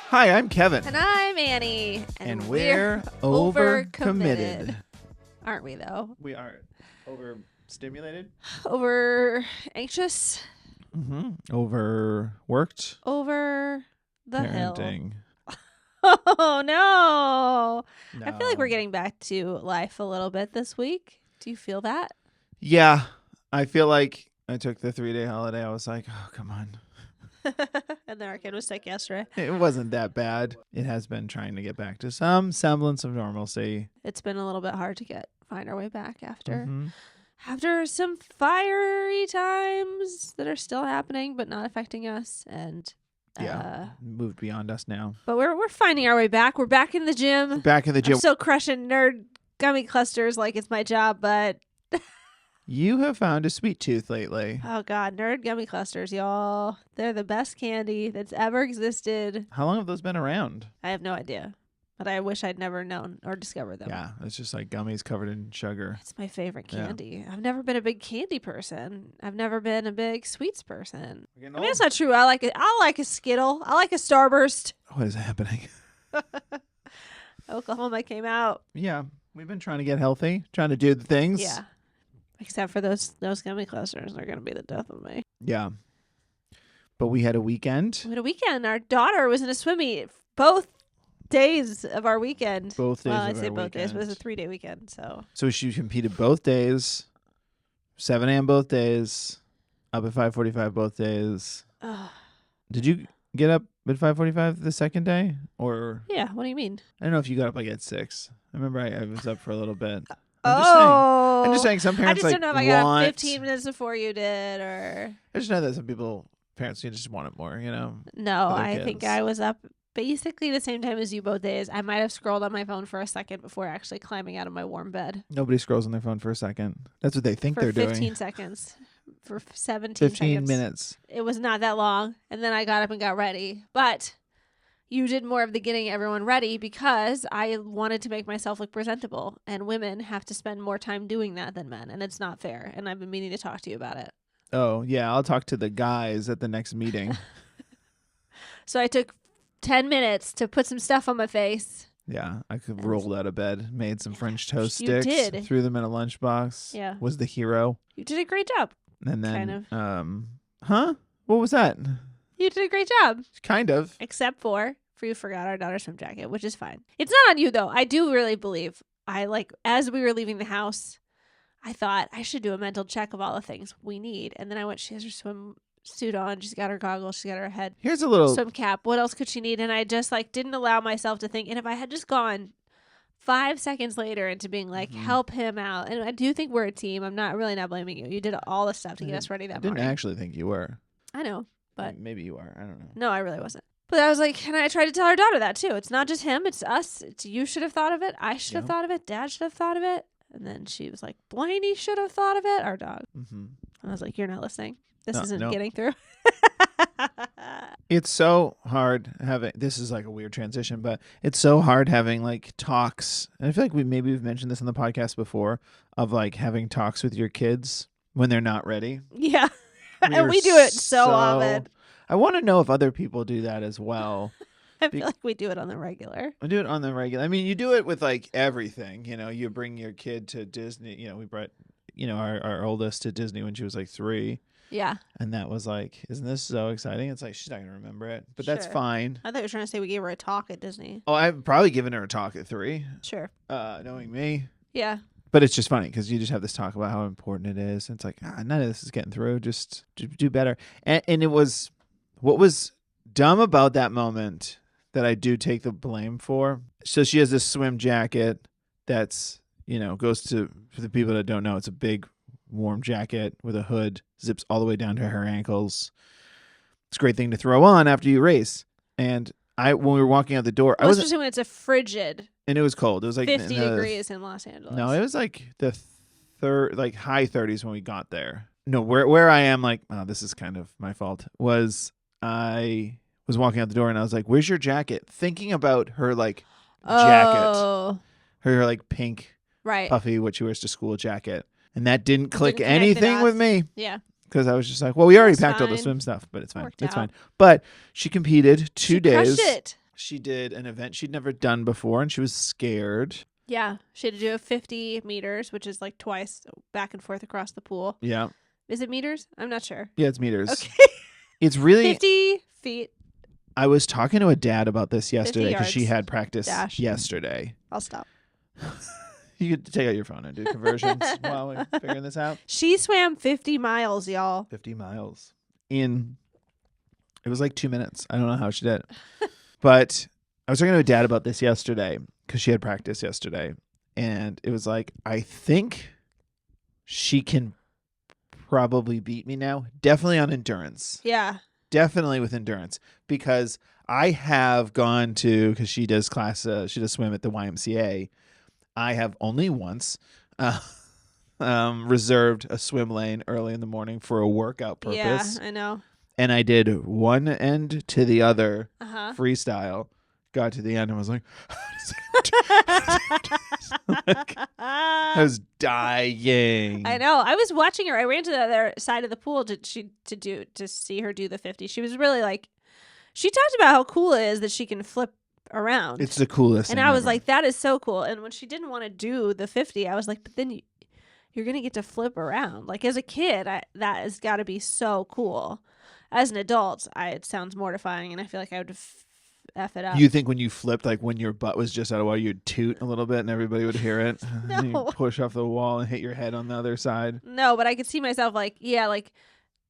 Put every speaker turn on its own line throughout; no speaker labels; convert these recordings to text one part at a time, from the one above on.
Hi, I'm Kevin.
And I'm Annie.
And we're overcommitted.
Aren't we, though?
We are overstimulated.
Over anxious.
Overworked.
Over the
Parenting.
hill. Oh, no. I feel like we're getting back to life a little bit this week. Do you feel that?
Yeah. I feel like I took the 3-day holiday. I was like, oh, come on.
And then our kid was sick yesterday.
It wasn't that bad. It has been trying to get back to some semblance of normalcy.
It's been a little bit hard to find our way back after some fiery times that are still happening but not affecting us, and
moved beyond us now.
But we're finding our way back. We're back in the gym.
I'm
still crushing nerd gummy clusters like it's my job, but
you have found a sweet tooth lately.
Oh God, nerd gummy clusters, y'all. They're the best candy that's ever existed.
How long have those been around?
I have no idea, but I wish I'd never known or discovered them.
Yeah, it's just like gummies covered in sugar.
It's my favorite candy. Yeah. I've never been a big candy person. I've never been a big sweets person. I mean, it's not true. I like a Skittle. I like a Starburst.
What is happening?
Oklahoma came out.
Yeah, we've been trying to get healthy, trying to do the things.
Yeah. Except for those gummy clusters. They're going to be the death of me.
Yeah. But we had a weekend.
Our daughter was in a swim meet both days of our weekend.
Both days
I'd say both days, but it was a 3-day weekend. So
she competed both days, 7 a.m. both days, up at 5:45 both days. Did you get up at 5:45 the second day? Or
yeah, what do you mean?
I don't know if you got up like at 6. I remember I was up for a little bit.
I'm
just saying some parents
I just don't know if I got up 15 minutes before you did, or
I just know that some parents just want it more, you know.
No, I think I was up basically the same time as you both days. I might have scrolled on my phone for a second before actually climbing out of my warm bed.
Nobody scrolls on their phone for a second. That's what they think they're doing.
15 seconds. For 17
15 minutes.
It was not that long. And then I got up and got ready. But you did more of the getting everyone ready because I wanted to make myself look presentable. And women have to spend more time doing that than men. And it's not fair. And I've been meaning to talk to you about it.
Oh, yeah. I'll talk to the guys at the next meeting.
So I took 10 minutes to put some stuff on my face.
Yeah. I could rolled out of bed, made some French toast sticks.
You did.
Threw them in a lunchbox.
Yeah.
Was the hero.
You did a great job.
And then,
kind
of. What was that?
You did a great job.
Kind of.
Except for you forgot our daughter's swim jacket, which is fine. It's not on you, though. I do really believe, as we were leaving the house, I thought I should do a mental check of all the things we need. And then I went, she has her swim suit on. She's got her goggles. She's got her head.
Here's a little
swim cap. What else could she need? And I just didn't allow myself to think. And if I had just gone 5 seconds later into being like, help him out. And I do think we're a team. I'm not blaming you. You did all the stuff to get us ready that morning.
I didn't actually think you were.
I know, but
maybe you are. I don't know.
No, I really wasn't. But I was like, and I tried to tell our daughter that too. It's not just him. It's us. It's you should have thought of it. I should have thought of it. Dad should have thought of it. And then she was like, Blaney should have thought of it. Our dog. And I was like, you're not listening. This isn't getting through.
It's so hard having, this is like a weird transition, but it's so hard having like talks. And I feel like we've mentioned this on the podcast before of like having talks with your kids when they're not ready.
Yeah. And we do it so often.
I want to know if other people do that as well.
I feel like we do it on the regular.
We do it on the regular. I mean, you do it with like everything. You know, you bring your kid to Disney. You know, we brought, our oldest to Disney when she was like 3.
Yeah.
And that was like, isn't this so exciting? It's like, she's not going to remember it. But that's fine.
I thought you were trying to say we gave her a talk at Disney.
Oh, I've probably given her a talk at 3.
Sure.
Knowing me.
Yeah.
But it's just funny because you just have this talk about how important it is. And it's like, none of this is getting through. Just do better. And it was, what was dumb about that moment that I do take the blame for. So she has this swim jacket that's, goes to, for the people that don't know, it's a big warm jacket with a hood, zips all the way down to her ankles. It's a great thing to throw on after you race. And when we were walking out the door,
especially when it's a frigid.
And it was cold. It was like
50 degrees in Los Angeles.
No, it was like the high 30s when we got there. No, where I am, like, oh, this is kind of my fault, was I was walking out the door and I was like, where's your jacket? Thinking about her like jacket. Her like pink, puffy, what she wears to school jacket. And that didn't click anything with me.
Yeah.
Because I was just like, well, we already packed all the swim stuff, but it's fine. It's fine. But she competed 2 days.
Crushed it.
she did an event she'd never done before, and she was scared.
Yeah. She had to do 50 meters, which is like twice back and forth across the pool.
Yeah.
Is it meters? I'm not sure.
Yeah, it's meters.
Okay.
It's really
50 feet.
I was talking to a dad about this
50
yesterday because she
yards.
had practice
Dash.
yesterday.
I'll stop.
You could take out your phone and do conversions while we're figuring this out.
She swam 50 miles, y'all.
50 miles. It was like 2 minutes. I don't know how she did it. But I was talking to a dad about this yesterday because she had practice yesterday. And it was like, I think she can probably beat me now. Definitely on endurance.
Yeah.
Definitely with endurance. Because I have gone to, because she does she does swim at the YMCA. I have only once reserved a swim lane early in the morning for a workout purpose.
Yeah, I know.
And I did one end to the other
Uh-huh.
freestyle. Got to the end and was like, I was dying.
I know. I was watching her. I ran to the other side of the pool to see her do the 50. She was really like, she talked about how cool it is that she can flip around.
It's the coolest
and
thing
I was
ever.
like, that is so cool. And when she didn't want to do the 50, I was like, but then you're going to get to flip around. Like as a kid, that has got to be so cool. As an adult, it sounds mortifying, and I feel like I would F it up.
You think when you flipped, like when your butt was just out of water, you'd toot a little bit and everybody would hear it?
No.
You push off the wall and hit your head on the other side.
No, but I could see myself like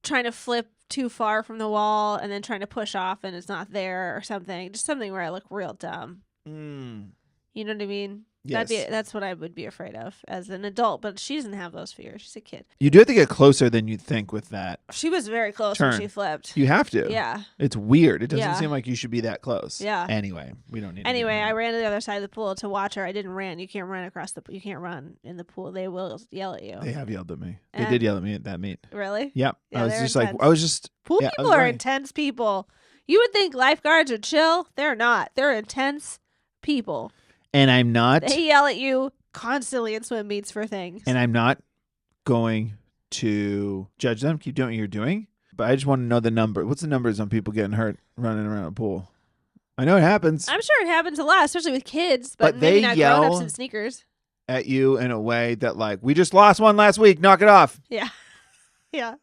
trying to flip too far from the wall and then trying to push off and it's not there or something. Just something where I look real dumb. You know what I mean?
Yes.
That's what I would be afraid of as an adult, but she doesn't have those fears. She's a kid.
You do have to get closer than you'd think with that.
She was very close
Turn.
when she flipped.
You have to.
Yeah.
It's weird. It doesn't
Yeah.
seem like you should be that close.
Yeah.
Anyway, we don't need to
Anyway,
get
I
into
ran to the other side of the pool to watch her. I didn't run. You can't run you can't run in the pool. They will yell at you.
that. They have yelled at me. They
And-
did yell at me at that meet.
Really?
Yep.
Yeah,
I was
they're
just
intense. Pool
yeah, I
people
was
are
very-
intense people. You would think lifeguards are chill. They're not. They're intense people.
And I'm not
They yell at you constantly in swim meets for things.
and I'm not going to judge them. Keep doing what you're doing. But I just want to know the number. What's the numbers on people getting hurt running around a pool? I know it happens
I'm sure it happens a lot, especially with kids,
But
but maybe
they
not
yell-
grown-ups in sneakers.
at you in a way that like, we just lost one last week. Knock it off.
Yeah. Yeah.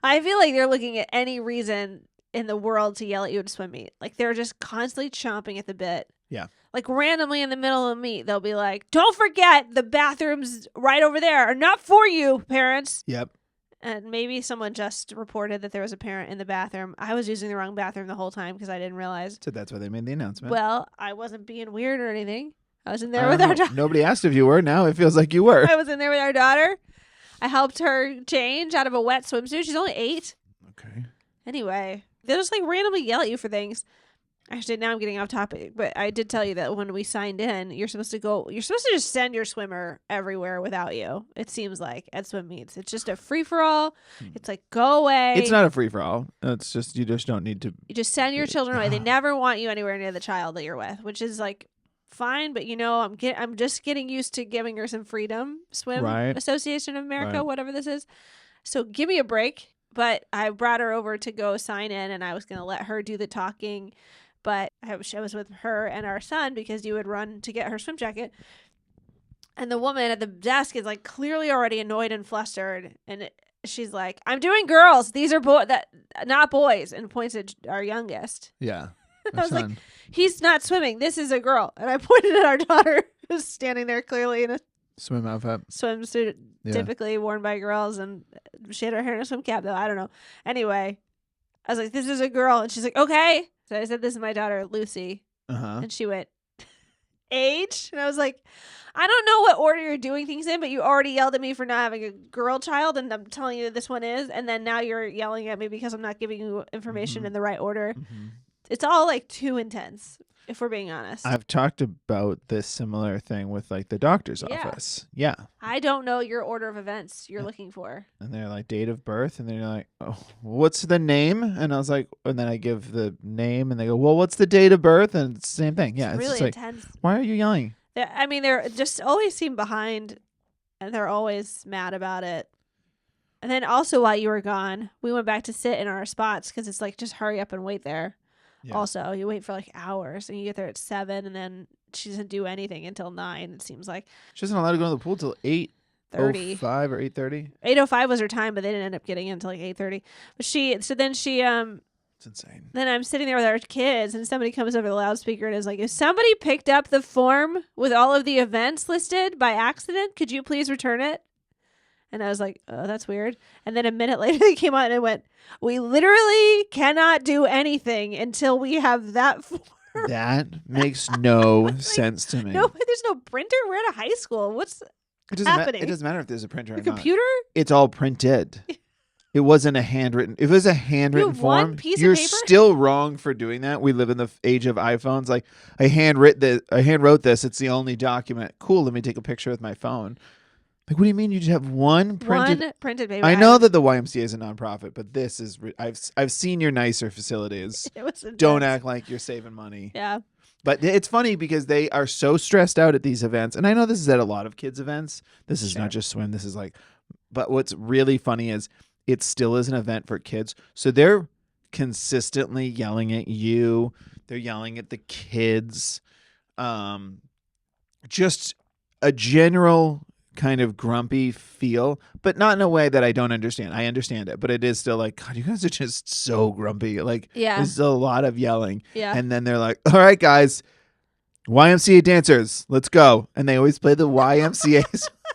I feel like they're looking at any reason in the world to yell at you at a swim meet. Like they're just constantly chomping at the bit.
Yeah.
Like randomly in the middle of the meet, they'll be like, "Don't forget the bathrooms right over there are not for you, parents."
Yep.
And maybe someone just reported that there was a parent in the bathroom. I was using the wrong bathroom the whole time because I didn't realize.
So that's why they made the announcement.
Well, I wasn't being weird or anything. I was in
I
there
don't
with our
know.
daughter.
Nobody asked if you were. Now it feels like you were.
I was in there with our daughter. I helped her change out of a wet swimsuit. She's only 8.
Okay.
Anyway, they'll just like randomly yell at you for things. Actually, now I'm getting off topic, but I did tell you that when we signed in, you're supposed to just send your swimmer everywhere without you. It seems like at swim meets. It's just a free for all. It's like, go away.
It's not a free for all. It's just you just don't need to.
You just send your children away. They never want you anywhere near the child that you're with, which is like fine, but I'm just getting used to giving her some freedom. Swim
Right.
Association of America,
Right.
whatever this is. So give me a break. But I brought her over to go sign in, and I was going to let her do the talking. But I was with her and our son because you would run to get her swim jacket. And the woman at the desk is like clearly already annoyed and flustered. And she's like, "I'm doing girls. These are not boys," and points at our youngest.
Yeah.
I was like, "He's not swimming. This is a girl." And I pointed at our daughter who's standing there clearly in a
swim outfit.
swimsuit
Yeah.
typically worn by girls, and she had her hair in a swim cap though. I don't know. Anyway, I was like, "This is a girl," and she's like, "Okay." So I said, "This is my daughter, Lucy," and she went, "Age?" And I was like, "I don't know what order you're doing things in, but you already yelled at me for not having a girl child, and I'm telling you that this one is, and then now you're yelling at me because I'm not giving you information in the right order." It's all like too intense, if we're being honest.
I've talked about this similar thing with like the doctor's
Yeah.
office. Yeah.
I don't know your order of events you're looking for.
And they're like date of birth, and they're like, "Oh, what's the name?" And I was like, and then I give the name, and they go, "Well, what's the date of birth?" And it's the same thing. Yeah,
It's really
just like,
intense.
why are you yelling?
They're just always seem behind, and they're always mad about it. And then also while you were gone, we went back to sit in our spots because it's like, just hurry up and wait there.
Yeah.
Also, you wait for like hours, and you get there at 7, and then she doesn't do anything until 9. It seems like
She wasn't allowed to go to the pool till
30.
8:05 or 8:30.
8:05 was her time, but they didn't end up getting in until like 8:30. But then
It's insane.
then I'm sitting there with our kids, and somebody comes over the loudspeaker and is like, "If somebody picked up the form with all of the events listed by accident, could you please return it?" And I was like, "Oh, that's weird." And then a minute later, they came on and went, "We literally cannot do anything until we have that form."
That makes no sense to me.
No, there's no printer. We're at a high school. What's
It doesn't
happening?
It doesn't matter if there's a printer
the
or not.
computer?
It's all printed. It wasn't a handwritten. If it was a handwritten
have one
form,
piece of
you're
paper?
still wrong for doing that. We live in the age of iPhones. Like I handwrote this. It's the only document. Cool. Let me take a picture with my phone. Like, what do you mean you just have one printed?
One printed paper.
I know that the YMCA is a nonprofit, but this is. I've seen your nicer facilities.
It was
Don't
intense.
act like you're saving money.
Yeah.
But it's funny because they are so stressed out at these events. And I know this is at a lot of kids' events. This is
Sure.
not just swim. This is like, but what's really funny is it still is an event for kids. So they're consistently yelling at you. They're yelling at the kids. Just a general kind of grumpy feel, but not in a way that I don't understand. I understand it, but it is still like, God, you guys are just so grumpy. Like,
Yeah.
there's a lot of yelling.
Yeah.
And then they're like, all right, guys, YMCA dancers, let's go. And they always play the YMCA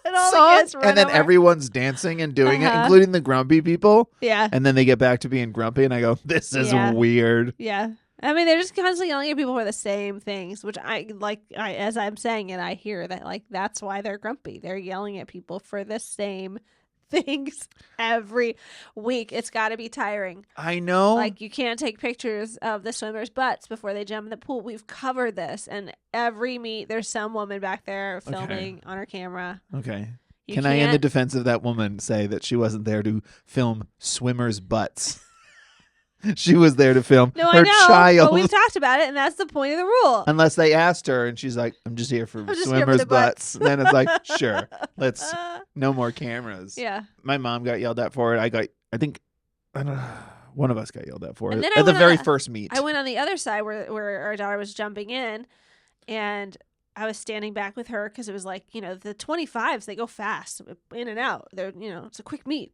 And all the
song.
kids run
And then
over.
everyone's dancing and doing it,
Uh-huh.
including the grumpy people.
Yeah.
And then they get back to being grumpy. And I go, this is
Yeah.
weird.
Yeah. I mean, they're just constantly yelling at people for the same things, which as I'm saying it, I hear that, like, that's why they're grumpy. They're yelling at people for the same things every week. It's got to be tiring.
I know.
Like, you can't take pictures of the swimmers' butts before they jump in the pool. We've covered this. And every meet, there's some woman back there filming on her camera.
Okay.
You
Can I, in the
can't-
defense of that woman, say that she wasn't there to film swimmers' butts? She was there to film
No,
her
I know.
child.
But we've talked about it, and that's the point of the rule.
Unless they asked her and she's like, I'm just here for
just here for
swimmers'
the butts.
Then it's like, sure, let's no more cameras.
Yeah.
My mom got yelled at for it. I think I don't know, one of us got yelled at for
And
it
then I
at the
went
very
on-
first meet.
I went on the other side where our daughter was jumping in, and I was standing back with her because it was like, the 25s, they go fast, in and out. They're, it's a quick meet.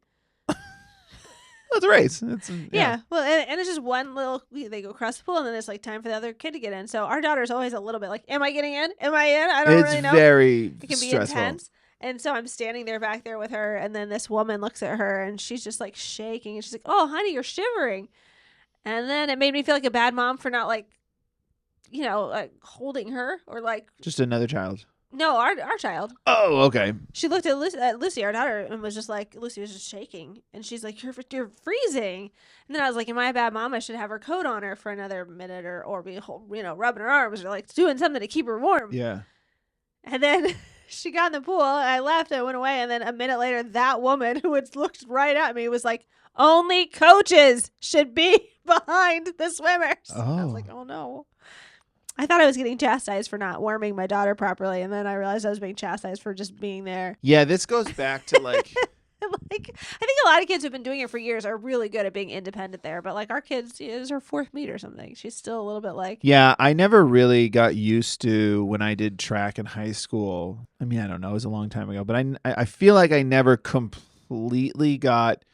It's a race. It's
Yeah. Well, and it's just one little, they go across the pool, and then it's like time for the other kid to get in. So our daughter's always a little bit like, am I getting in? Am I in? I don't
It's
really know.
very
It can be
stressful.
intense. And so I'm standing there back there with her, and then this woman looks at her, and she's just like shaking, and she's like, "Oh, honey, you're shivering." And then it made me feel like a bad mom for not like holding her or like
Just another child.
no, our child.
Oh, okay.
She looked at Lucy, our daughter, and was just like, Lucy was just shaking, and she's like, "You're freezing." And then I was like, "Am I a bad mom? I should have her coat on her for another minute, or be rubbing her arms or like doing something to keep her warm."
Yeah.
And then she got in the pool. I left. I went away, and then a minute later, that woman who had looked right at me was like, "Only coaches should be behind the swimmers." I was like, "Oh no." I thought I was getting chastised for not warming my daughter properly, and then I realized I was being chastised for just being there.
Yeah, this goes back to like
Like, I think a lot of kids who've been doing it for years are really good at being independent there, but like our kids, it was her 4th meet or something. She's still a little bit like,
yeah, I never really got used to when I did track in high school. I mean, I don't know, it was a long time ago, but I feel like I never completely got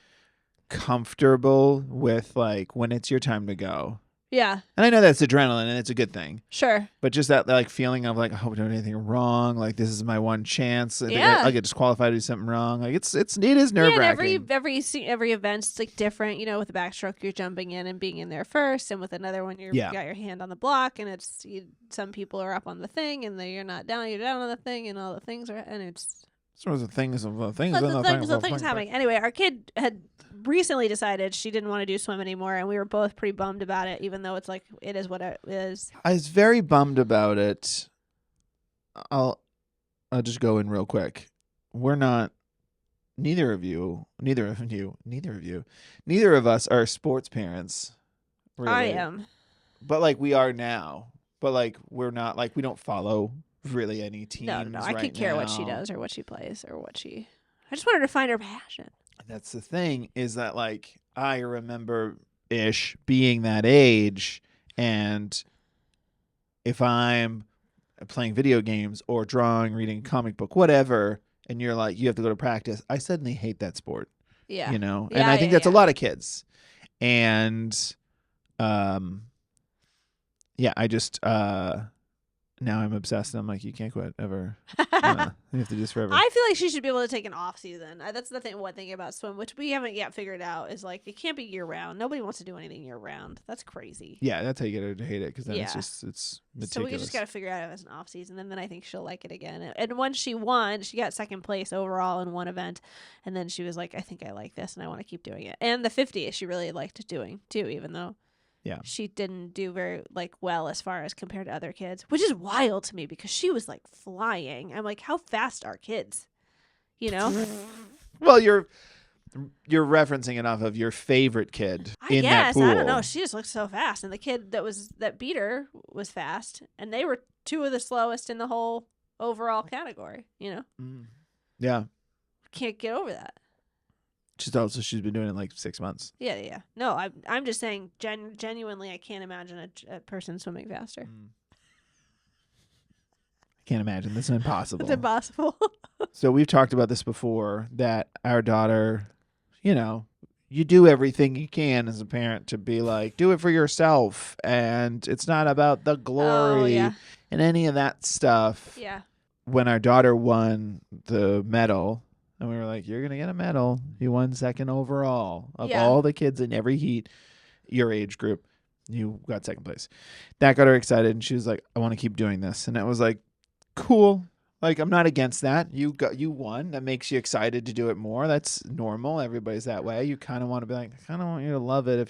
comfortable with like when it's your time to go.
yeah,
And I know that's adrenaline and it's a good thing,
sure,
but just that like feeling of like, I hope I don't do anything wrong. Like this is my one chance. I think
Yeah.
I'll get disqualified to do something wrong. Like it is nerve
yeah. And
wracking.
every event's like different. With the backstroke, you're jumping in and being in there first, and with another one, you
Yeah.
got your hand on the block, and it's some people are up on the thing, and you're not down. You're down on the thing, and all the things are, and it's
So the things
the things happening. Anyway, our kid had recently decided she didn't want to do swim anymore, and we were both pretty bummed about it, even though it's like it is what it is.
I was very bummed about it. I'll just go in real quick. We're not. Neither of us are sports parents. Really.
I am.
But like we are now. But like we're not, like we don't follow really any teams.
No. I
right
could care what she
now.
does or what she plays or what she. I just wanted to find her passion.
That's the thing, is that like I remember ish being that age And if I'm playing video games or drawing, reading a comic book, whatever, and you're like, you have to go to practice, I suddenly hate that sport.
Yeah.
You know?
Yeah,
And I think
yeah,
that's a
yeah.
lot of kids. And yeah, I just now I'm obsessed. And I'm like, you can't quit ever. You have to do this forever.
I feel like she should be able to take an off season. That's the thing. One thing about swim, which we haven't yet figured out, is like it can't be year round. Nobody wants to do anything year round. That's crazy.
Yeah, that's how you get her to hate it, because then
Yeah.
it's meticulous.
So we just got to figure out if it's an off season, and then I think she'll like it again. And once she won, she got second place overall in one event, and then she was like, I think I like this, and I want to keep doing it. And the 50 she really liked doing too, even though she didn't do very well as far as compared to other kids, which is wild to me because she was like flying. I'm like, how fast are kids? You know?
Well, you're referencing it off of your favorite kid in that pool.
I don't know. She just looked so fast, and the kid that beat her was fast, and they were two of the slowest in the whole overall category. You know?
Yeah.
Can't get over that.
She's been doing it like 6 months.
Yeah. No, I'm just saying genuinely, I can't imagine a person swimming faster.
I can't imagine. This is impossible.
It's impossible.
So we've talked about this before, that our daughter, you do everything you can as a parent to be like, do it for yourself. And it's not about the glory and any of that stuff.
Yeah.
When our daughter won the medal, and we were like, you're going to get a medal. You won second overall of all the kids in every heat, your age group. You got second place. That got her excited, and she was like, I want to keep doing this. And it was like, cool. Like, I'm not against that. You won. That makes you excited to do it more. That's normal. Everybody's that way. You kind of want to be like, I kind of want you to love it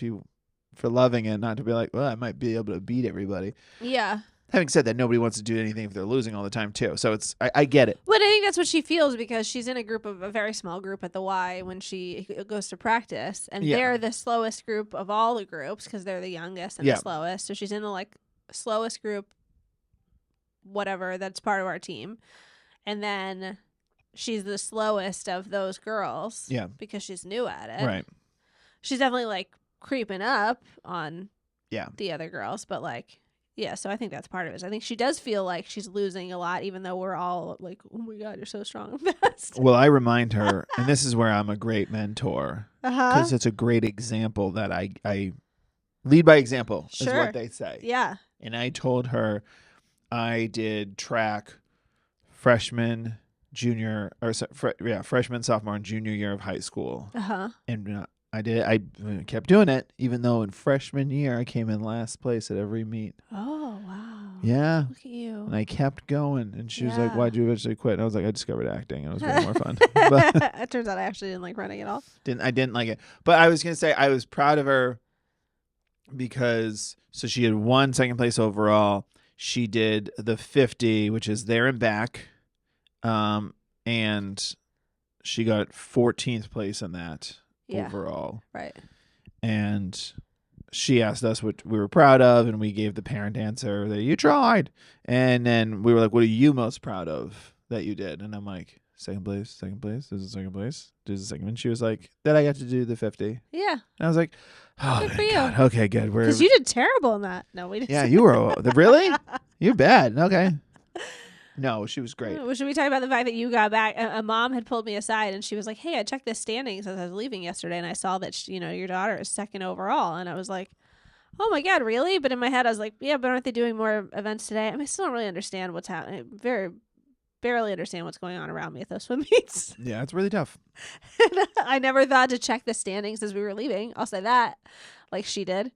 for loving it, not to be like, well, I might be able to beat everybody.
Yeah.
Having said that, nobody wants to do anything if they're losing all the time, too. So I get it.
But I think that's what she feels because she's in a very small group at the Y when she goes to practice. And they're the slowest group of all the groups because they're the youngest and the slowest. So she's in the slowest group, whatever, that's part of our team. And then she's the slowest of those girls. Yeah. Because she's new at it.
Right.
She's definitely creeping up on the other girls, but so I think that's part of it. I think she does feel like she's losing a lot, even though we're all like, oh my God, you're so strong and fast.
Well, I remind her, and this is where I'm a great mentor, because it's a great example that I lead by example, is what they say.
Yeah.
And I told her I did track freshman, sophomore, and junior year of high school. And I kept doing it, even though in freshman year I came in last place at every meet.
Oh, wow.
Yeah.
Look at you.
And I kept going. And she was like, why'd you eventually quit? And I was like, I discovered acting. And it was way more fun. But
it turns out I actually didn't like running at all.
I didn't like it. But I was going to say I was proud of her because she had won second place overall. She did the 50, which is there and back. And she got 14th place in that. Overall.
Right.
And she asked us what we were proud of, and we gave the parent answer that you tried. And then we were like, what are you most proud of that you did? And I'm like, second place. This is second place. This is second. And she was like, that I got to do the 50.
Yeah.
And I was like, oh,
good for you.
God. Okay, good.
Because you did terrible in that. No, we didn't.
Yeah, you were. Really? You're bad. Okay. No, she was great.
Well, should we talk about the fact that you got back? A mom had pulled me aside and she was like, hey, I checked the standings as I was leaving yesterday and I saw that, your daughter is second overall. And I was like, oh my God, really? But in my head, I was like, yeah, but aren't they doing more events today? I mean, I still don't really understand what's happening. Barely understand what's going on around me at those swim meets.
Yeah, it's really tough.
I never thought to check the standings as we were leaving. I'll say that, like she did.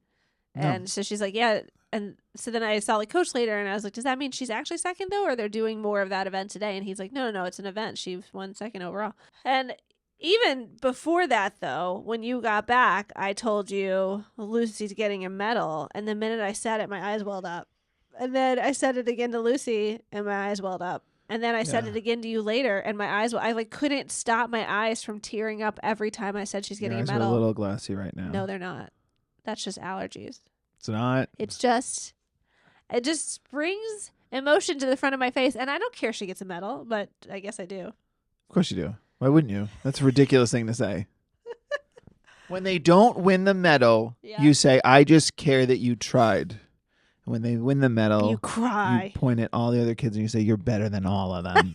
No. And so she's like, yeah. And so then I saw the coach later and I was like, does that mean she's actually second though? Or they're doing more of that event today? And he's like, no, it's an event. She won second overall. And even before that though, when you got back, I told you Lucy's getting a medal. And the minute I said it, my eyes welled up. And then I said it again to Lucy and my eyes welled up. And then I said it again to you later and my eyes, I couldn't stop my eyes from tearing up every time I said she's getting a medal.
Your eyes are a little glassy right now.
No, they're not. That's just allergies.
It's not.
It just brings emotion to the front of my face. And I don't care if she gets a medal, but I guess I do.
Of course you do. Why wouldn't you? That's a ridiculous thing to say. When they don't win the medal, you say, I just care that you tried. When they win the medal,
You cry.
you point at all the other kids and you say, "You're better than all of them,"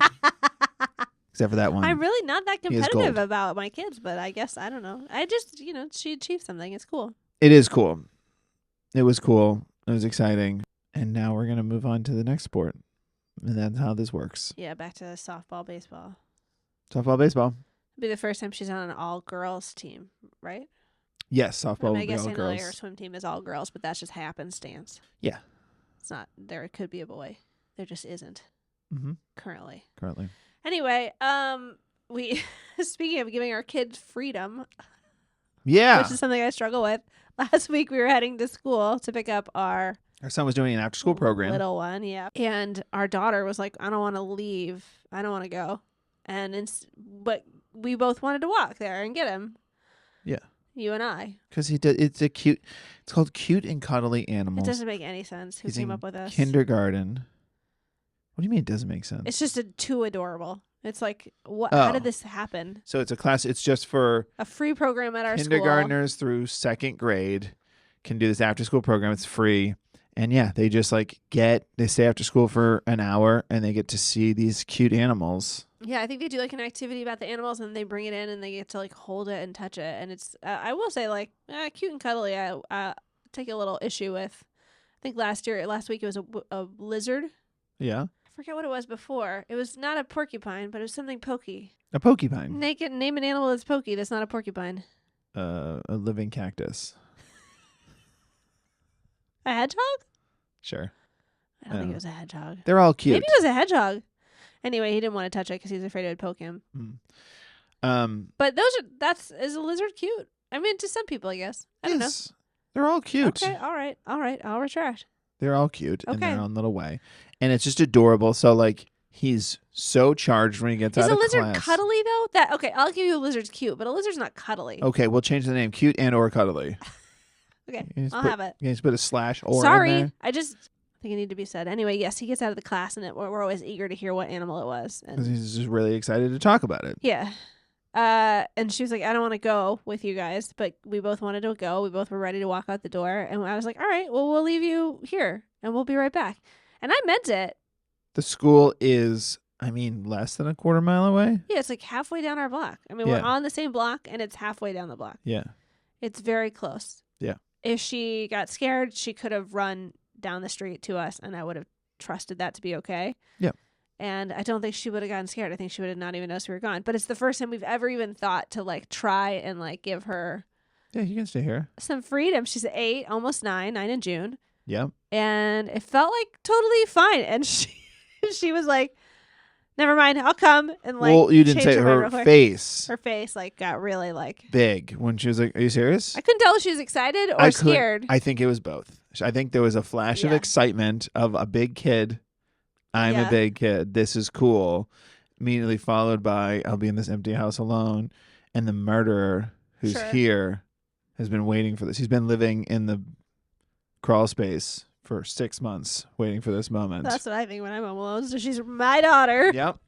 except for that one.
I'm really not that
He has
competitive
gold.
about my kids, but I guess I don't know. I just she achieved something. It's cool.
It is cool. It was cool. It was exciting. And now we're gonna move on to the next sport, and that's how this works.
Yeah, back to softball, baseball.
Softball, baseball.
It'll be the first time she's on an all girls team, right?
Yes, softball
I
will be
guess
all
I know her
girls.
swim team is all girls, but that's just happenstance.
Yeah.
It's not there. It could be a boy. There just isn't
Mm-hmm.
currently.
Currently.
Anyway, we speaking of giving our kids freedom,
Yeah.
which is something I struggle with. Last week we were heading to school to pick up our
son was doing an after-school program.
little one, yeah, and our daughter was like, "I don't want to leave. I don't want to go," but we both wanted to walk there and get him.
Yeah.
You and I.
Because he did. It's called Cute and Cuddly Animals.
It doesn't make any sense. Who
He's
came
in
up with this?
kindergarten. What do you mean it doesn't make sense?
It's just too adorable. It's like, what?
Oh.
How did this happen?
So it's a class. It's just for
A free program at our school.
kindergartners through second grade can do this after-school program. It's free. And yeah, they just they stay after school for an hour and they get to see these cute animals.
Yeah, I think they do like an activity about the animals and they bring it in and they get to like hold it and touch it. And it's, I will say cute and cuddly. I take a little issue with. I think last week it was a lizard.
Yeah.
I forget what it was before. It was not a porcupine, but it was something pokey.
A porcupine.
Name an animal that's pokey. That's not a porcupine.
A living cactus.
A hedgehog?
Sure.
I don't think it was a hedgehog.
They're all cute.
Maybe it was a hedgehog. Anyway, he didn't want to touch it because he was afraid it would poke him. But is a lizard cute? I mean, to some people, I guess. I don't know.
They're all cute.
Okay, all right. I'll retract.
They're all cute in
Okay.
their own little way. And it's just adorable. So, he's so charged when he gets out
Is
of
a lizard
class.
cuddly, though? Okay, I'll give you a lizard's cute, but a lizard's not cuddly.
Okay, we'll change the name. Cute and or cuddly.
Okay,
You just
I'll
put-
have it.
You just put a slash or in
Sorry,
there.
I just think it need to be said. Anyway, yes, he gets out of the class, and we're always eager to hear what animal it was.
Because
And
he's just really excited to talk about it.
yeah. And she was like, I don't want to go with you guys, but we both wanted to go. We both were ready to walk out the door. And I was like, all right, well, we'll leave you here and we'll be right back. And I meant it.
The school is, less than a quarter mile away.
Yeah, it's like halfway down our block. I mean,
Yeah.
we're on the same block and it's halfway down the block.
Yeah.
It's very close.
Yeah.
If she got scared, she could have run down the street to us and I would have trusted that to be okay.
Yeah.
And I don't think she would have gotten scared. I think she would have not even noticed we were gone. But it's the first time we've ever even thought to try and give her
Yeah, you can stay here.
some freedom. She's 8, almost 9 in June.
Yep.
And it felt totally fine. And she was like, never mind, I'll come. And
well, you didn't
changed
say
mind real
her
quick.
face.
Her face got really
Big when she was like, "Are you serious?"
I couldn't tell if she was excited or scared.
I think it was both. I think there was a flash of
Yeah.
excitement of a big kid. I'm
Yeah.
a big kid. This is cool. Immediately followed by, I'll be in this empty house alone. And the murderer who's
Sure.
here has been waiting for this. He's been living in the crawl space for 6 months waiting for this moment.
That's what I think when I'm home alone. So she's my daughter.
Yep.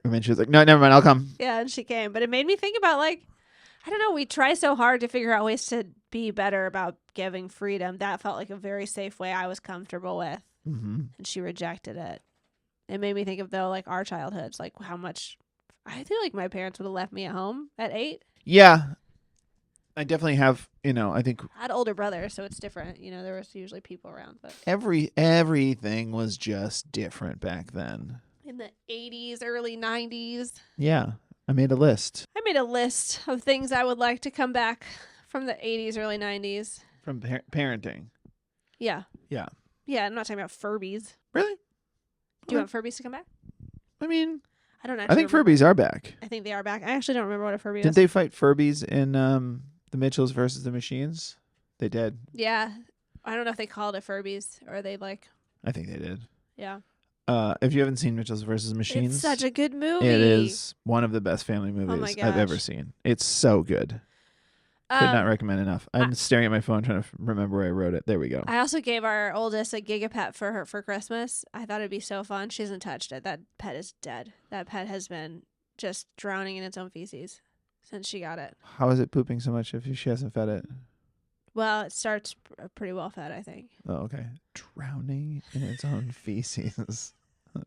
And then she was like, no, never mind. I'll come.
Yeah, and she came. But it made me think about I don't know, we try so hard to figure out ways to be better about giving freedom. That felt like a very safe way I was comfortable with.
Mm-hmm.
And she rejected it. It made me think of though our childhoods, how much I feel like my parents would have left me at home at 8.
Yeah. I definitely have, I think
I had older brothers, so it's different. There was usually people around, but
everything was just different back then.
in the 80s, early 90s,
Yeah. I made a list
I made a list of things I would like to come back from the 80s, early 90s.
from parenting.
Yeah.
Yeah.
Yeah, I'm not talking about Furbies.
Really?
Do you want Furbies to come back?
I mean,
I don't
I
actually
think
remember.
Furbies are back.
I think they are back. I actually don't remember what a Furby
Didn't
was.
they fight Furbies in the Mitchells versus the Machines? They did.
Yeah. I don't know if they called it Furbies or they
I think they did.
yeah.
If you haven't seen Mitchells versus Machines,
It's such a good movie.
it is one of the best family movies
my
I've ever
gosh.
seen. It's so good. Could not recommend enough. I'm staring at my phone trying to remember where I wrote it. There we go.
I also gave our oldest a Giga pet for her for Christmas. I thought it'd be so fun. She hasn't touched it. That pet is dead. That pet has been just drowning in its own feces since she got it.
How is it pooping so much if she hasn't fed it?
Well, it starts pretty well fed, I think.
Oh, okay. Drowning in its own feces.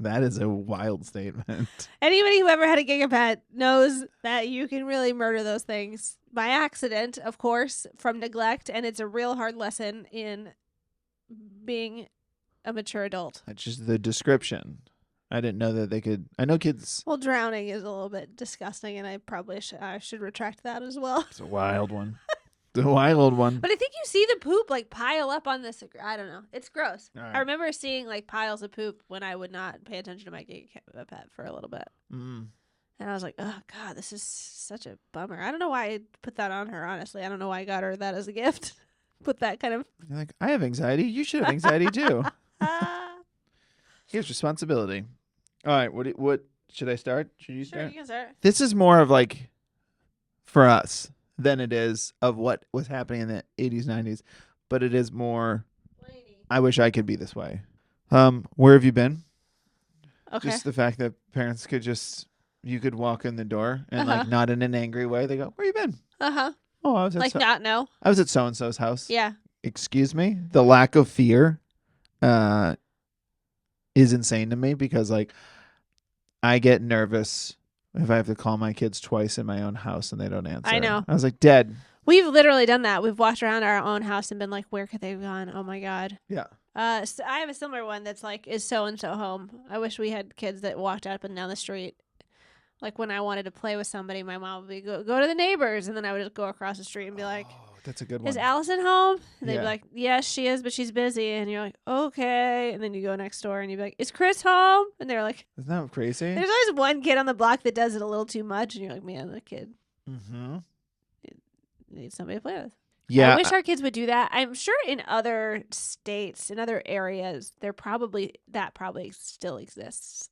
That is a wild statement.
Anybody who ever had a Giga pet knows that you can really murder those things by accident, of course, from neglect, and it's a real hard lesson in being a mature adult.
That's just the description. I didn't know that they could. I know kids.
Well, drowning is a little bit disgusting, and I probably I should retract that as well.
It's a wild one. It's a wild one.
But I think you see the poop like pile up on this. I don't know. It's gross.
All right.
I remember seeing like piles of poop when I would not pay attention to my Giga pet for a little bit.
Mm.
And I was like, oh, God, this is such a bummer. I don't know why I put that on her, honestly. I don't know why I got her that as a gift. Put that kind of...
You're like, I have anxiety. You should have anxiety too. Here's responsibility. All right. What should I start? Should you
Sure,
start?
you can start.
This is more of like for us than it is of what was happening in the 80s, 90s. But it is more, I wish I could be this way. Where have you been?
Okay.
Just the fact that parents could you could walk in the door and like not in an angry way. They go, where you been?
Uh-huh.
Oh, I was at
Like not know?
I was at so-and-so's house.
Yeah.
Excuse me? The lack of fear is insane to me because like I get nervous if I have to call my kids twice in my own house and they don't answer.
I know.
I was like, Dad.
We've literally done that. We've walked around our own house and been like, where could they have gone? Oh, my God.
Yeah.
So I have a similar one that's like, is so-and-so home? I wish we had kids that walked up and down the street. Like when I wanted to play with somebody, my mom would be, go to the neighbors. And then I would just go across the street and be like,
that's a good one.
is Allison home? And they'd
Yeah.
be like, yes, she is, but she's busy. And you're like, okay. And then you go next door and you'd be like, is Chris home? And they're like,
Isn't that crazy?
there's always one kid on the block that does it a little too much. And you're like, man, that kid
Mm-hmm.
needs somebody to play with.
Yeah.
I wish our kids would do that. I'm sure in other states, in other areas, probably still exists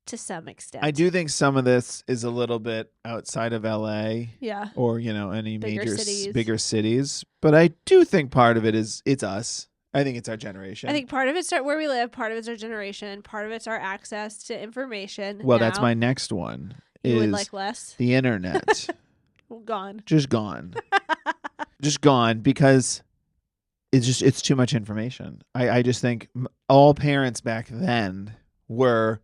to some extent.
I do think some of this is a little bit outside of LA
Yeah.
or, any
Bigger
major
cities.
bigger cities. But I do think part of it is it's us. I think it's our generation.
I think part of it's where we live, part of it's our generation, part of it's our access to information.
Well, that's
now.
my next one.
You
is
would like less?
the internet.
Gone.
Just gone. Just gone because it's too much information. I just think all parents back then were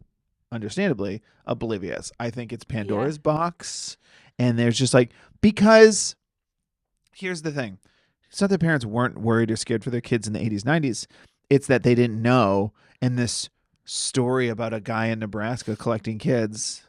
understandably oblivious. I think it's Pandora's box, and there's just like, because here's the thing. It's not that parents weren't worried or scared for their kids in the 80s, 90s. It's that they didn't know. And this story about a guy in Nebraska collecting kids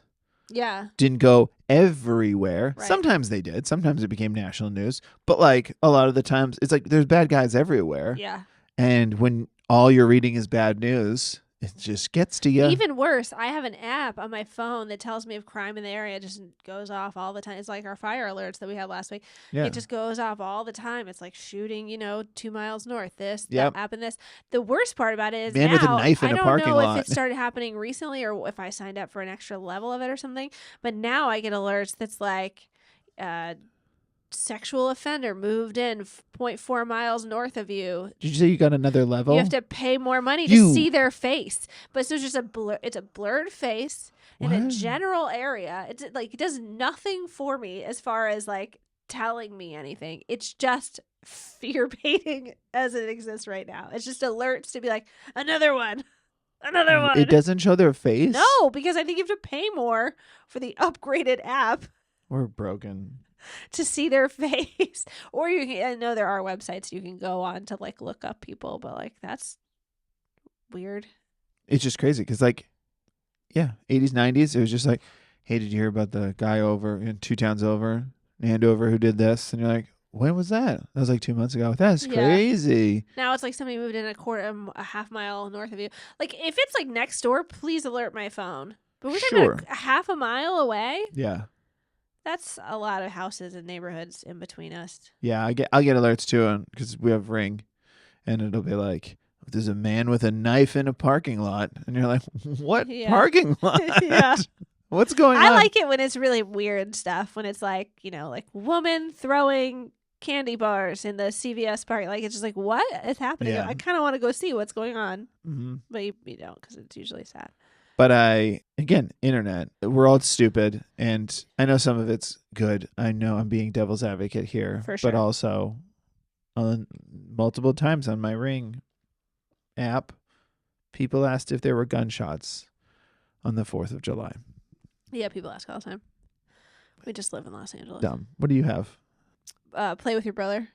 Yeah.
didn't go everywhere.
Right.
Sometimes they did. Sometimes it became national news. But like a lot of the times, it's like there's bad guys everywhere.
Yeah.
And when all you're reading is bad news, it just gets to you.
Even worse, I have an app on my phone that tells me of crime in the area. It just goes off all the time. It's like our fire alerts that we had last week.
Yeah.
It just goes off all the time. It's like shooting, 2 miles north. This,
Yep.
that happened. This. The worst part about it is
Man
now,
with a knife in
I
a
don't
parking
know
lot.
if it started happening recently or if I signed up for an extra level of it or something. But now I get alerts that's like, sexual offender moved in 0.4 miles north of you.
Did you say you got another level?
You have to pay more money to
You-
see their face. But so it's just it's a blurred face in a
What?
general area. It's like it does nothing for me as far as like telling me anything. It's just fear baiting as it exists right now. It's just alerts to be like, another one. Another one.
It doesn't show their face?
No, because I think you have to pay more for the upgraded app
We're broken.
to see their face. Or I know there are websites you can go on to like look up people, but like that's weird.
It's just crazy because, like, yeah, 80s, 90s, it was just like, hey, did you hear about the guy over in 2 towns over, Andover, who did this? And you're like, when was that? That was like 2 months ago. That's
Yeah.
crazy.
Now it's like somebody moved in a half mile north of you. Like if it's like next door, please alert my phone. But we're talking
Sure.
about a half a mile away.
Yeah.
That's a lot of houses and neighborhoods in between us.
Yeah, I'll get alerts too because we have Ring, and it'll be like, there's a man with a knife in a parking lot, and you're like, what
Yeah.
parking lot?
Yeah.
What's going on?
I like it when it's really weird stuff. When it's like, like woman throwing candy bars in the CVS park. Like it's just like, what is happening?
Yeah.
I kind of want to go see what's going on,
Mhm.
but you don't because it's usually sad.
But internet, we're all stupid, and I know some of it's good. I know I'm being devil's advocate here,
For
but
sure.
also multiple times on my Ring app, people asked if there were gunshots on the 4th of July.
Yeah, people ask all the time. We just live in Los Angeles.
Dumb. What do you have?
Play with your brother.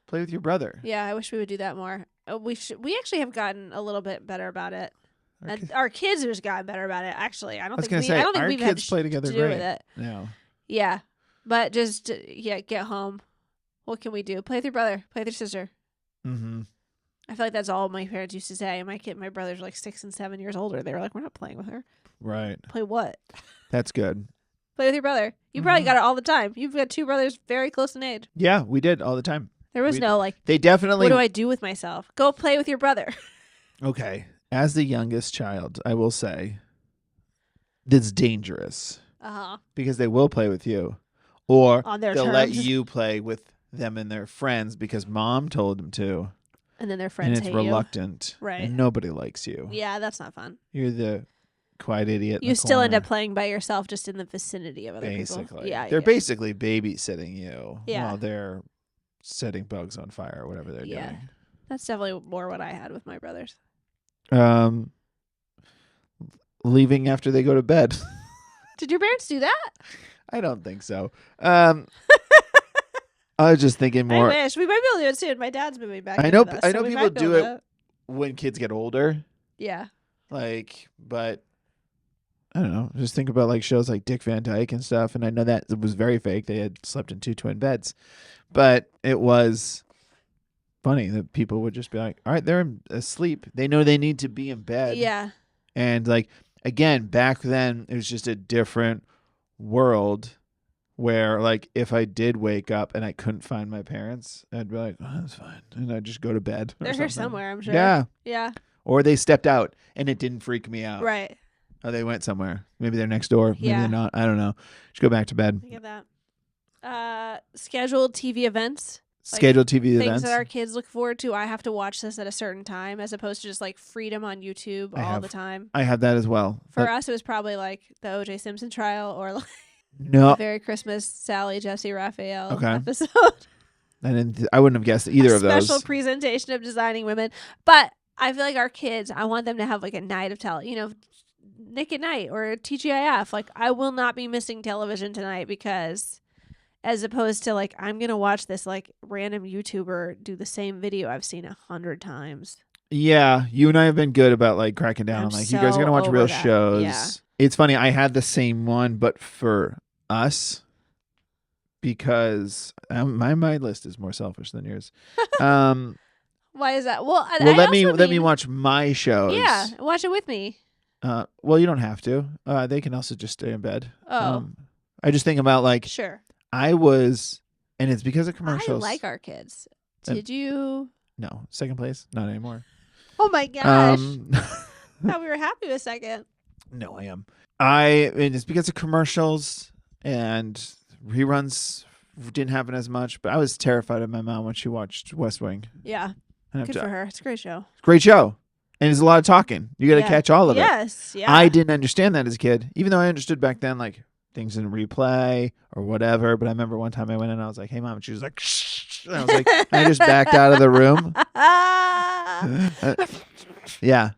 Play with your brother.
Yeah, I wish we would do that more. We actually have gotten a little bit better about it. Our kids have just gotten better about it. Actually, I don't think
our
we've
kids
had
play together
to do
great.
with it.
No.
Yeah, but just get home. What can we do? Play with your brother. Play with your sister.
Mm-hmm.
I feel like that's all my parents used to say. My brothers are like 6 and 7 years older. They were like, "We're not playing with her."
Right.
Play what?
That's good.
Play with your brother. You probably got it all the time. You've got 2 brothers very close in age.
Yeah, we did all the time.
There was no like.
They definitely.
What do I do with myself? Go play with your brother.
Okay. As the youngest child, I will say, it's dangerous because they will play with you, or
on their
they'll
terms.
let you play with them and their friends because mom told them to.
And then their friends
and it's
hate
reluctant,
you. Right?
And nobody likes you.
Yeah, that's not fun.
You're the quiet idiot.
You still end up playing by yourself, just in the vicinity of other
basically.
people. Yeah,
they're basically babysitting you while they're setting bugs on fire or whatever they're doing.
That's definitely more what I had with my brothers.
Leaving after they go to bed.
Did your parents do that?
I don't think so. I was just thinking more.
I wish we might be able to do it soon. My dad's moving back.
I know.
Us,
I
so
know
we
people
might be
do
able
it when kids get older.
Yeah.
But I don't know. Just think about shows like Dick Van Dyke and stuff. And I know that it was very fake. They had slept in 2 twin beds, but it was funny that people would just be like, "All right, they're asleep. They know they need to be in bed."
Yeah.
And again, back then it was just a different world where if I did wake up and I couldn't find my parents, I'd be like, "Oh, that's fine," and I'd just go to bed.
They're here somewhere, I'm sure.
Yeah.
Yeah.
Or they stepped out and it didn't freak me out.
Right.
Oh, they went somewhere. Maybe they're next door. Maybe
Yeah.
they're not. I don't know. Just go back to bed.
I get that. Scheduled TV events.
Scheduled TV
things
events.
that our kids look forward to. I have to watch this at a certain time, as opposed to just freedom on YouTube all the time.
I have that as well.
For us, it was probably the O.J. Simpson trial or
no.
Merry Christmas, Sally, Jesse, Raphael
Okay.
episode.
I wouldn't have guessed either of those.
Special presentation of Designing Women. But I feel like our kids, I want them to have a night of Nick at Night or TGIF. I will not be missing television tonight because, as opposed to I'm going to watch this random YouTuber do the same video I've seen 100 times.
Yeah. You and I have been good about cracking down on you guys are going to watch real shows.
Yeah.
It's funny. I had the same one, but for us, because my list is more selfish than yours.
Why is that? Well,
let me watch my shows.
Yeah, watch it with me.
Well, you don't have to. They can also just stay in bed.
Oh.
I just think about
sure.
I was, and it's because of commercials.
I like our kids. Did you?
No, second place, not anymore.
Oh my gosh! Thought we were happy with second.
No, I am. And it's because of commercials and reruns didn't happen as much. But I was terrified of my mom when she watched West Wing.
Yeah, good for her. It's a great show.
Great show. And there's a lot of talking. You got to catch all of it.
Yes, yeah.
I didn't understand that as a kid, even though I understood back then, things in replay or whatever. But I remember one time I went in and I was like, "Hey, Mom." And she was like, "Shh." And I was like, I just backed out of the room. Yeah.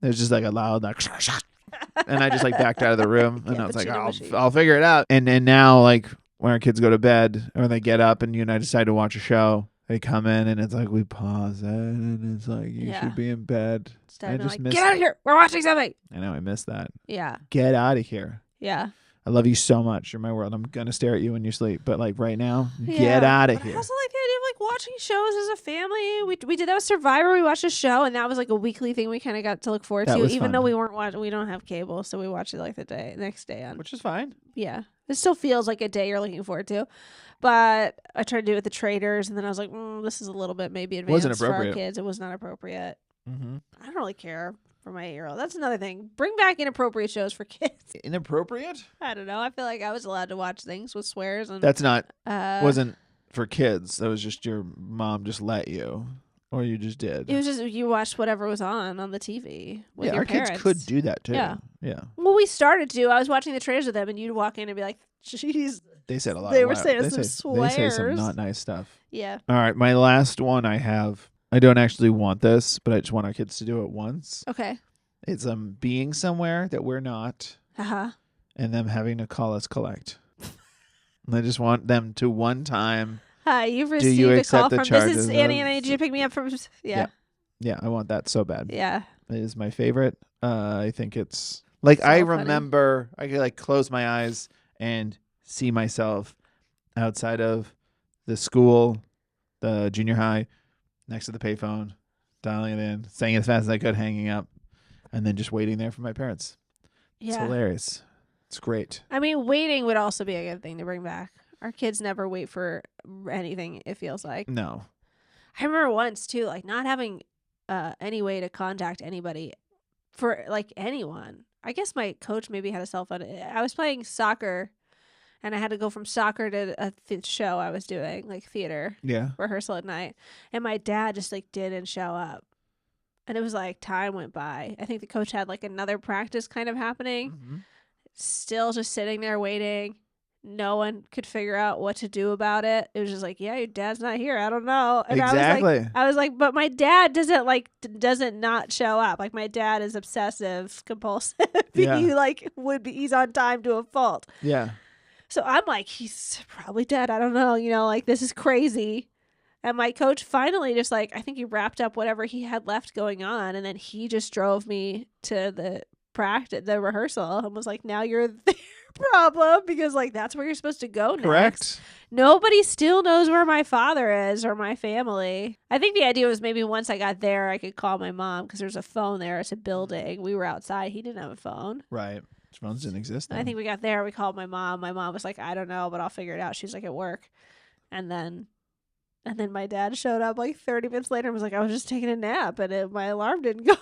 It was just a loud, and I just backed out of the room. And I was like, I'll figure it out. And now, when our kids go to bed or they get up and you and I decide to watch a show, they come in and it's we pause it and it's you should be in bed. I just miss
get out of here. We're watching something.
I know. I miss that.
Yeah.
Get out of here.
Yeah.
I love you so much. You're my world. I'm going to stare at you when you sleep. But right now, get out of here.
I also like the idea of watching shows as a family. We did that with Survivor. We watched a show and that was a weekly thing we kind of got to look forward to. Even
fun.
Though we weren't watching, we don't have cable. So we watched it the next day on.
Which is fine.
Yeah. It still feels like a day you're looking forward to. But I tried to do it with the Traders and then I was like, this is a little bit maybe advanced for our kids. It was not appropriate.
Mm-hmm.
I don't really care for my 8-year-old. That's another thing. Bring back inappropriate shows for kids.
Inappropriate?
I don't know. I feel like I was allowed to watch things with swears and
that's not wasn't for kids. That was just your mom just let you, or you just did.
It was just you watched whatever was on the TV with your
our
parents.
kids could do that too.
Yeah.
Yeah.
Well, we started to. I was watching the trailers with them, and you'd walk in and be like, "Jeez."
They said a lot.
They
of
were
loud.
saying
They
some
they say some
swears.
not nice stuff.
Yeah.
All right, my last one I have. I don't actually want this, but I just want our kids to do it once.
Okay.
It's being somewhere that we're not,
Uh-huh.
and them having to call us collect. And I just want them to one time.
Hi, you've
Do you
received a
accept
call
the
from
charges
this is Annie,
of-
and I need you to pick me up from. Yeah.
Yeah, I want that so bad.
Yeah.
It is my favorite. I think it's like I
So funny.
remember I could like close my eyes and see myself outside of the school, the junior high, next to the payphone, dialing it in, saying it as fast as I could, hanging up, and then just waiting there for my parents. It's
Yeah.
hilarious. It's great.
I mean, waiting would also be a good thing to bring back. Our kids never wait for anything, it feels like.
No.
I remember once, too, like not having any way to contact anybody for like anyone. I guess my coach maybe had a cell phone. I was playing soccer, and I had to go from soccer to a show I was doing, like theater
Yeah.
rehearsal at night. And my dad just like didn't show up. And it was like time went by. I think the coach had like another practice kind of happening.
Mm-hmm.
Still just sitting there waiting. No one could figure out what to do about it. It was just like, yeah, your dad's not here. I don't know. And
Exactly.
I was like, but my dad doesn't not show up. Like my dad is obsessive compulsive.
Yeah.
He's on time to a fault.
Yeah.
So I'm like, he's probably dead. I don't know. Like this is crazy. And my coach finally just like, I think he wrapped up whatever he had left going on. And then he just drove me to the rehearsal and was like, now you're their problem, because like that's where you're supposed to go next.
Correct.
Nobody still knows where my father is or my family. I think the idea was maybe once I got there, I could call my mom because there's a phone there. It's a building. We were outside. He didn't have a phone.
Right. Phones didn't exist then.
I think we got there. We called my mom. My mom was like, I don't know, but I'll figure it out. She's like at work. And then my dad showed up like 30 minutes later and was like, I was just taking a nap and my alarm didn't go.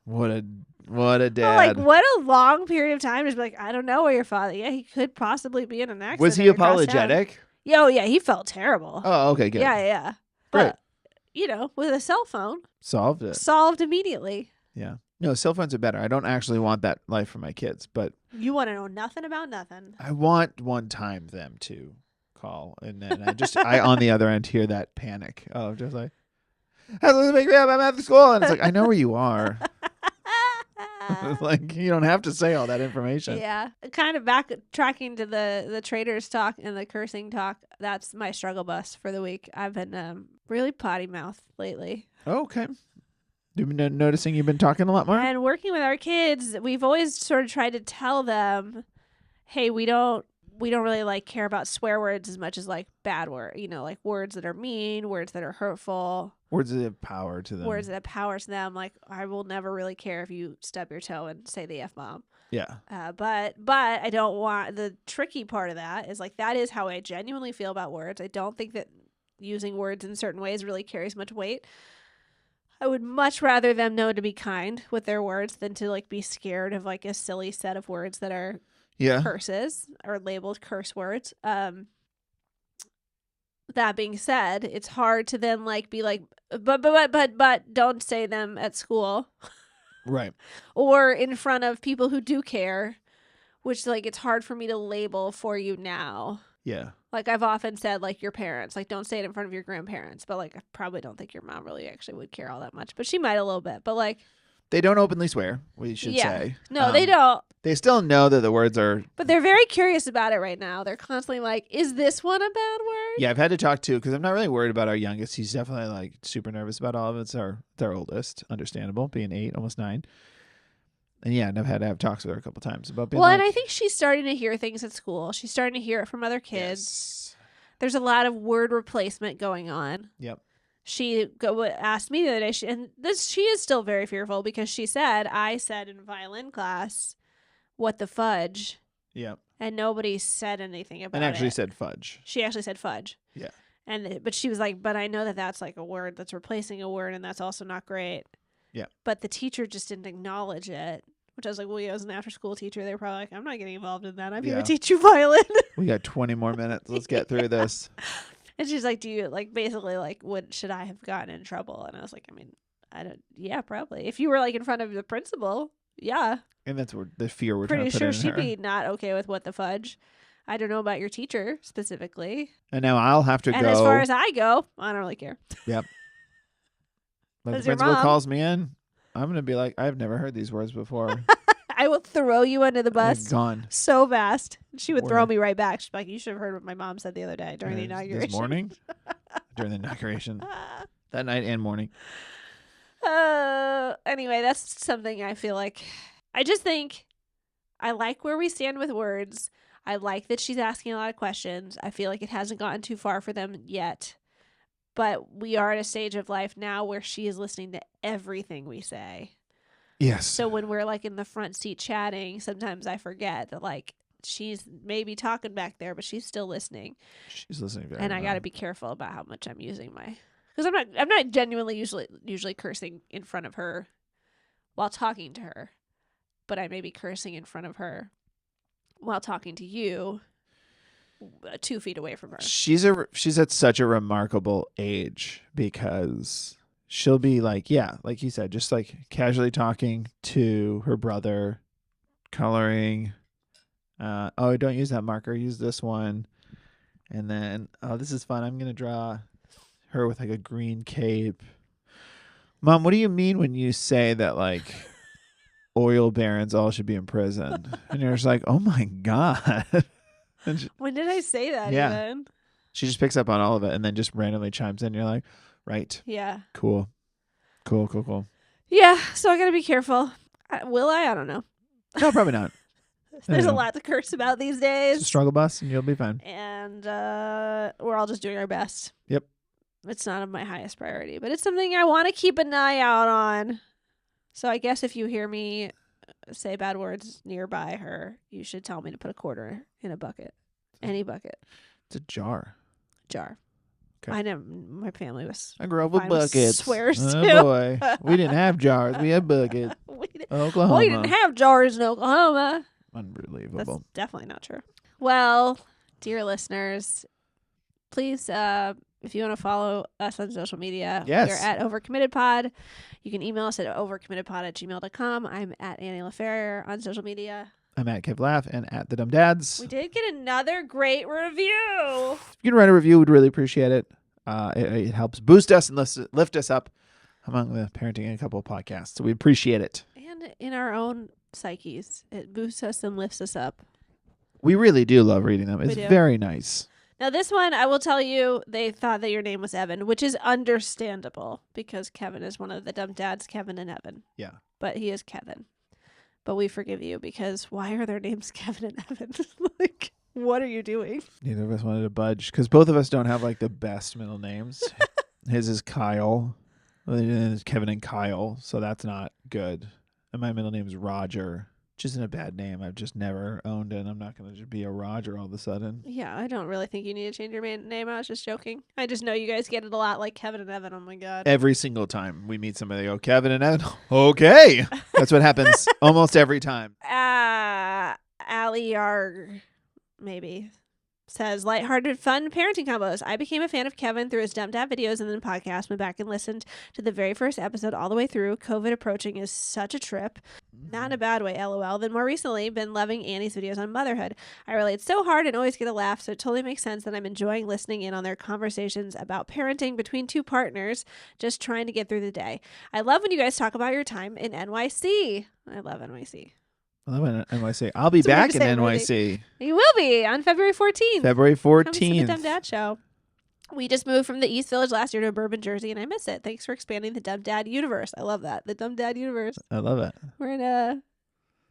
What a dad.
Like, what a long period of time to be like, I don't know where your father. Yeah, he could possibly be in an accident.
Was he
across town.
apologetic?
Yeah, he felt terrible.
Oh, okay, good.
Yeah.
Great.
But, with a cell phone,
Solved it.
solved immediately.
Yeah. No, cell phones are better. I don't actually want that life for my kids, but
You want to know nothing about nothing.
I want one time them to call, and then I on the other end hear that panic of just like, "Hello, make me up. I'm at the school," and it's like, I know where you are. Like, you don't have to say all that information.
Yeah. Kind of backtracking to the traders talk and the cursing talk. That's my struggle bus for the week. I've been really potty mouthed lately.
Oh, okay. You've been noticing you've been talking a lot more?
And working with our kids, we've always sort of tried to tell them, hey, we don't really like care about swear words as much as like bad words, like words that are mean, words that are hurtful.
Words that have power to them.
Words that have power to them. Like, I will never really care if you stub your toe and say the F-bomb.
Yeah.
But I don't want, the tricky part of that is like, that is how I genuinely feel about words. I don't think that using words in certain ways really carries much weight. I would much rather them know to be kind with their words than to like be scared of like a silly set of words that are curses or labeled curse words. That being said, it's hard to then like be like, but don't say them at school.
Right.
Or in front of people who do care, which like it's hard for me to label for you now.
Yeah.
Like I've often said, like your parents, like don't say it in front of your grandparents, but like I probably don't think your mom really actually would care all that much, but she might a little bit. But like
they don't openly swear, we should say.
No, they don't.
They still know that the words are...
But they're very curious about it right now. They're constantly like, is this one a bad word?
Yeah, I've had to talk to, because I'm not really worried about our youngest. He's definitely like super nervous about all of it. It's our oldest, understandable, being 8, almost 9. And yeah, and I've had to have talks with her a couple times about being
and I think she's starting to hear things at school. She's starting to hear it from other kids.
Yes.
There's a lot of word replacement going on.
Yep.
She asked me the other day, she is still very fearful because she said, I said in violin class, what the fudge?
Yep.
And nobody said anything about it.
And actually said fudge.
She actually said fudge.
Yeah.
But she was like, but I know that that's like a word that's replacing a word, and that's also not great.
Yeah.
But the teacher just didn't acknowledge it, which I was like, well, yeah, as an after-school teacher, they were probably like, I'm not getting involved in that. I'm here to teach you violin.
We got 20 more minutes. Let's get through this.
And she's like, do you, like, basically, like, should I have gotten in trouble? And I was like, I mean, yeah, probably. If you were, like, in front of the principal, yeah.
And that's where the fear we're
pretty
trying to put
sure
in
she'd
her.
be not okay with what the fudge. I don't know about your teacher specifically.
And now I'll have to
And
go.
as far as I go, I don't really care.
Yep. Like the
As your
principal
mom.
calls me in, I'm going to be like, I've never heard these words before.
I will throw you under the
They're
bus
gone.
so fast. She would throw
Where?
me right back. She's like, you should have heard what my mom said the other day during the
This
inauguration.
morning? During the inauguration. That night and morning.
Anyway, that's something I feel like. I just think I like where we stand with words. I like that she's asking a lot of questions. I feel like it hasn't gotten too far for them yet. But we are at a stage of life now where she is listening to everything we say.
Yes.
So when we're like in the front seat chatting, sometimes I forget that like she's maybe talking back there, but she's still listening.
She's listening very
And I got to be careful about how much I'm using because I'm not genuinely usually cursing in front of her while talking to her, but I may be cursing in front of her while talking to you 2 feet away from her.
She's at such a remarkable age because she'll be like, yeah, like you said, just like casually talking to her brother, coloring. Oh, don't use that marker. Use this one. And then, oh, this is fun. I'm going to draw her with like a green cape. Mom, what do you mean when you say that like oil barons all should be in prison? And you're just like, oh my God.
When did I say that even?
She just picks up on all of it and then just randomly chimes in. You're like, right.
Yeah.
Cool.
Yeah, so I got to be careful. Will I? I don't know.
No, probably not.
There's a lot to curse about these days.
It's a struggle bus and you'll be fine.
And we're all just doing our best.
Yep.
It's not of my highest priority, but it's something I want to keep an eye out on. So I guess if you hear me say bad words nearby her, you should tell me to put a quarter in a bucket. Any bucket.
It's a jar. Okay.
I know my family was.
I grew up with
fine with
buckets.
swears
oh
too.
Boy, we didn't have jars. We had buckets. Oklahoma.
We didn't have jars in Oklahoma.
Unbelievable.
That's definitely not true. Well, dear listeners, please, if you want to follow us on social media,
yes.
we're at Overcommitted Pod. You can email us at overcommittedpod@gmail.com. I'm at Annie LaFerrier on social media.
I'm at Kev Laugh and at the Dumb Dads.
We did get another great review.
If you can write a review, we'd really appreciate it. It helps boost us and lift us up among the Parenting in a Couple podcasts. So we appreciate it.
And in our own psyches, it boosts us and lifts us up.
We really do love reading them. It's very nice.
Now, this one, I will tell you, they thought that your name was Evan, which is understandable because Kevin is one of the dumb dads, Kevin and Evan.
Yeah.
But he is Kevin. But we forgive you because why are their names Kevin and Evan? Like, what are you doing?
Neither of us wanted to budge because both of us don't have like the best middle names. His is Kyle. It's Kevin and Kyle, so that's not good. And my middle name is Roger, which isn't a bad name. I've just never owned it. I'm not going to just be a Roger all of a sudden.
Yeah, I don't really think you need to change your name. I was just joking. I just know you guys get it a lot like Kevin and Evan. Oh, my God.
Every single time we meet somebody, they go, Kevin and Evan. Okay. That's what happens almost every time.
Allie Yarg, maybe, says, lighthearted, fun parenting combos. I became a fan of Kevin through his Dumb Dad videos and then podcast. Went back and listened to the very first episode all the way through. COVID approaching is such a trip. Not in a bad way, LOL. Then more recently, been loving Annie's videos on motherhood. I relate so hard and always get a laugh, so it totally makes sense that I'm enjoying listening in on their conversations about parenting between two partners, just trying to get through the day. I love when you guys talk about your time in NYC. I love NYC.
I love NYC. I'll be back in NYC.
You will be on February 14th.
February 14th.
Come to the Dumb Dad Show. We just moved from the East Village last year to Bourbon, Jersey, and I miss it. Thanks for expanding the Dumb Dad universe. I love that. The Dumb Dad universe.
I love it.
We're in a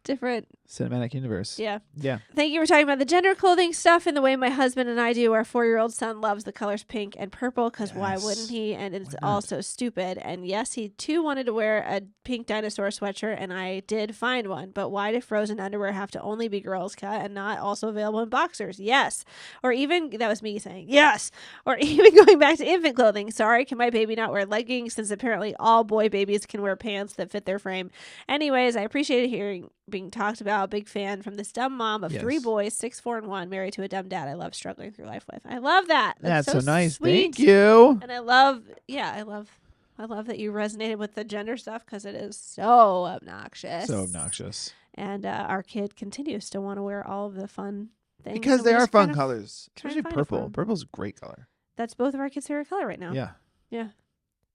different
cinematic universe.
Yeah.
Yeah.
Thank you for talking about the gender clothing stuff in the way my husband and I do. Our 4-year-old son loves the colors pink and purple because why wouldn't he? And it's also stupid. And yes, he too wanted to wear a pink dinosaur sweatshirt, and I did find one. But why do frozen underwear have to only be girls cut and not also available in boxers? Yes. Or even, that was me saying yes. Or even going back to infant clothing. Sorry, can my baby not wear leggings since apparently all boy babies can wear pants that fit their frame? Anyways, I appreciated hearing being talked about. Big fan from this dumb mom of 3 boys, 6, 4, and 1, married to a dumb dad I love struggling through life with. I love that.
That's so nice.
Sweet.
Thank you.
And I love that you resonated with the gender stuff because it is so obnoxious.
So obnoxious.
And our kid continues to want to wear all of the fun things.
Because
and
they
we
are
just
fun
kind of
colors.
try
Especially
and find it for
purple.
'em.
Purple's a great color.
That's both of our kids' favorite color right now.
Yeah.
Yeah.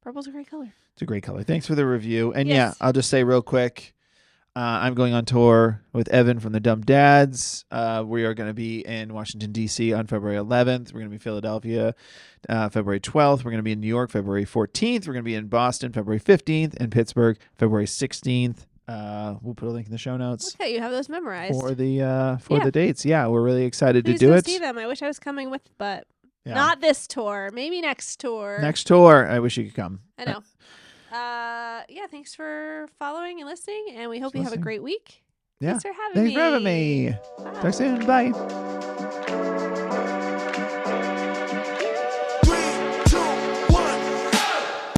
Purple's a great color.
It's a great color. Thanks for the review. And
Yes.
I'll just say real quick, I'm going on tour with Evan from the Dumb Dads. We are going to be in Washington, D.C. on February 11th. We're going to be in Philadelphia February 12th. We're going to be in New York February 14th. We're going to be in Boston February 15th and Pittsburgh February 16th. We'll put a link in the show notes
Look at you have those memorized.
for the dates. Yeah, we're really excited
Please
to do
go
it.
see them. I wish I was coming with, but
Yeah.
not this tour. Maybe next tour.
Next tour. I wish you could come.
I know. Thanks for following and listening, and we hope you have a
listening.
great week.
Yeah.
Thanks for having
Thanks
me.
for having me.
Bye.
Talk soon. Bye.